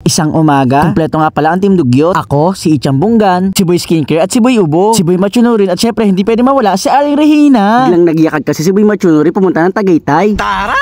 Isang umaga, kumpleto nga pala ang Team Dugyot. Ako, si Ichang Bunggan, si Boy Skincare at si Boy Ubo, si Boy Machunurin at syempre hindi pwede mawala si Aling Regina. Biglang nagyakag kasi si Boy Machunurin pumunta ng Tagaytay. Tara!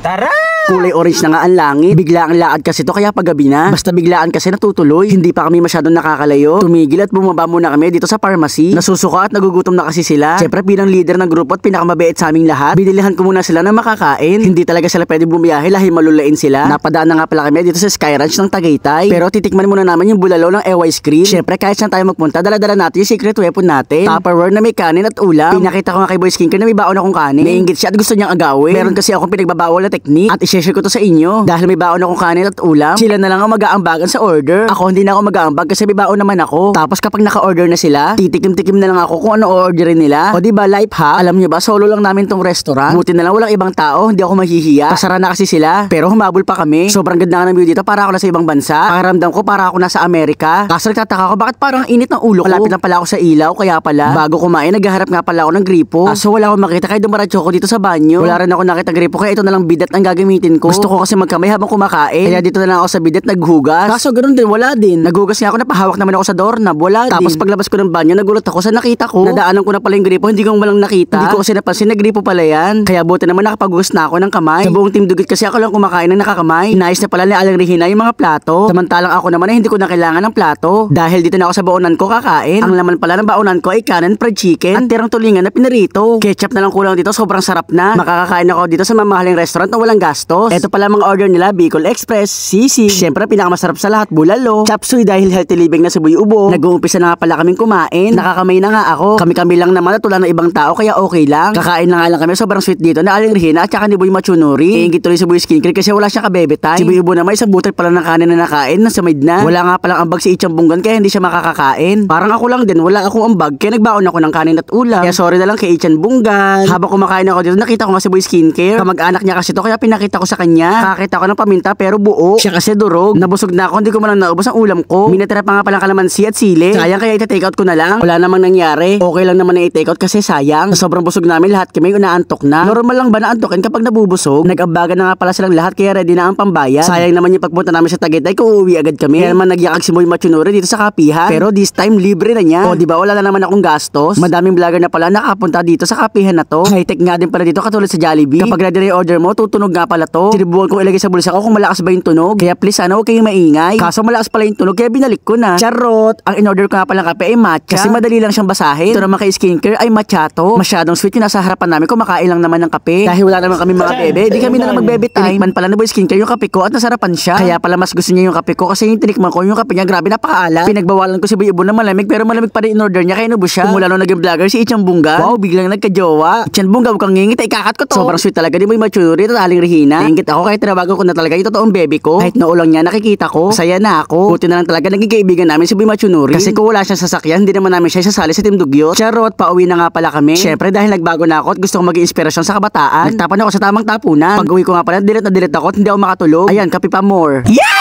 Tara! Kulay orange na nga ang langit. Bigla ang lakad kasi to kaya paggabi na. Basta biglaan kasi natutuloy. Hindi pa kami masyadong nakakalayo. Tumigil at bumaba muna kami dito sa pharmacy. Nasusuka at nagugutom na kasi sila. Siyempre bilang leader ng grupo at pinakamabait sa aming lahat, binilihan ko muna sila ng makakain. Hindi talaga sila pwede bumiyahe lahil malulain sila. Napadaan na nga pala kami dito sa Sky Ranch ng Tagaytay. Pero titikman muna namin yung bulalo ng EY Screen. Siyempre kahit saan tayo magpunta, dala-dala natin yung secret weapon natin. Tupperware na may kanin at ulam. Pinakita ko nga kay Boy Skincare na may baon akong kanin. Nainggit siya at gusto niyang agawin. Meron kasi akong pinagbabawal na technique at i-share ko to sa inyo. Dahil may baon akong kanin at ulam, sila na lang ang mag-aambagan sa order. Ako hindi na ako mag-aambag kasi may baon naman ako. Tapos kapag naka-order na sila, titikim-tikim na lang ako kung ano orderin nila. O diba life hack? Alam nyo ba, solo lang namin tong restaurant. Buti na lang walang ibang tao, hindi ako mahihiya. Pasara na kasi sila, pero humabol pa kami. Sobrang ganda nga ng view dito, para ako nasa ibang bansa. Pakiramdam ko para ako nasa Amerika. Kaso nagtataka ko bakit parang init ng ulo ko. Malapit lang pala ako sa ilaw, kaya pala bago kumain, naghaharap nga pala ako ng gripo. Kaso wala akong makita kahit dumaratso ko dito sa banyo. Wala rin ako nakita gripo kaya ito na lang bidet ang gagamitin ko. Gusto ko kasi magkamay habang kumakain. Kaya dito na lang ako sa bidet naghugas. Kaso ganoon din, wala din. Naghugas nga ako, napahawak naman ako sa doorknob, wala din. Tapos paglabas ko ng banyo, nagulat ako sa nakita ko. Nadaanan ko na pala yung gripo, hindi ko walang nakita. Hindi ko kasi napansin na gripo pala yan. Kaya buti naman nakapaghugas na ako ng kamay. Sa buong Team Dugyot kasi ako lang kumakain ng nakakamay. Inayos na pala ni Aling Regina yung mga plato. Samantalang ako naman ay hindi ko na kailangan ng plato. Dahil dito na ako sa baonan ko kakain. Ang laman pala ng baonan ko ay kanin, fried chicken, at tirang tulingan na pinarito. Ketchup na lang kulang dito, sobrang sarap na. Makakakain ako dito sa mamahaling restaurant na walang gastos. Ito pala mga order nila, Bicol Express, sisig, syempre pinakamasarap sa lahat, bulalo, chop suey dahil healthy living na si Boy Ubo. Nag-uumpisa na nga pala kaming kumain. Nakakamay na nga ako. Kami-kami lang naman at wala ng ibang tao kaya okay lang. Kakain na nga lang kami, sobrang sweet dito na Aling Regina at saka ni Boy Machunuri. Iingit tuloy si Boy Skincare kasi wala siyang kabebe time. Si Boy Ubo naman isang butil pala ng kanin na nakain na samid na. Wala nga palang ambag si Ichang Bunggan kaya hindi siya makakakain. Parang ako lang din, wala akong ambag kaya nagbaon ako ng kanin at ulam. Kaya sorry na lang kay Ichang Bunggan. Habang kumakain ako dito, nakita ko nga si Boy Skincare. Kamag-anak niya kasi to kaya pinakita ko sa kanya. Kakita ko ng paminta pero buo. Siya kasi durog. Nabusog na ako, hindi ko man lang naubos ang ulam ko. Minatira pa nga palang kalamansi at sili. Sayang kaya ita-take out ko na lang. Wala namang nangyari. Okay lang naman na i-take out kasi sayang. Sa sobrang busog namin lahat kami unaantok na. Normal lang ba na antokin kapag nabubusog? Nag-ambagan na nga pala silang lahat kaya ready na ang pambayad. Sayang naman yung pagpunta namin sa Tagaytay kung uuwi agad kami. Kaya naman nagyakag si Boy Machunuri dito sa kapihan. Pero this time libre na niya. O diba wala na naman akong gastos. Madaming vlogger na pala nakapunta dito sa kapihan na to. High-tech nga din pala dito katulad sa Jollibee. Kapag ready na yung order mo, tutunog nga pala to. Sinibukan kong ilagay sa bulsa ko kung malakas ba yung tunog. Kaya please sana huwag kayong maingay. Kaso malakas pala yung tunog kaya binalik ko na. Charot! Ang in-order ko nga palang kape ay matcha. Kasi madali lang siyang basahin. Ito naman kay Skincare ay macchiato. Masyadong sweet yung nasa harapan namin, kumakain lang naman ng kape. Dahil wala naman kami mga bebe, di kami na lang mag-bebe time. Tinikman pala na Boy Skincare yung kape ko at nasarapan siya. Kaya pala mas gusto niya yung kape ko kasi yung tinikman ko yung kape niya grabe napakaala. Pinagbawalan ko si Boy Ubo na malamig pero malamig pa rin in-order niya kaya inubos siya. Kung lalo naging vlogger si Ichang Bunggan. Wow, biglang nagka-jowa. Ichang Bunggan, huwag kang ngingit, ikakat ko to. Sobrang sweet talaga ni Boy Machunuri at Aling Regina. Ingit ako kahit tinabagan ko na talaga yung totoong bebe ko. Kahit naulang niya nakikita ko, masaya na ako. Buti na lang talaga naging kaibigan namin si Boy Machunuri. Kasi kung wala siyang sasakyan, hindi naman namin siya sasali sa Team Dugyot. Charot, pauwi na nga pala kami. Syempre dahil nagbago na ako at gusto kong maging inspirasyon sa kabataan. Nagtapan ako sa tamang tapunan. Pag uwi ko nga pala, dilit na dilit ako at hindi ako makatulog. Ayan, kape pa more. Yeah!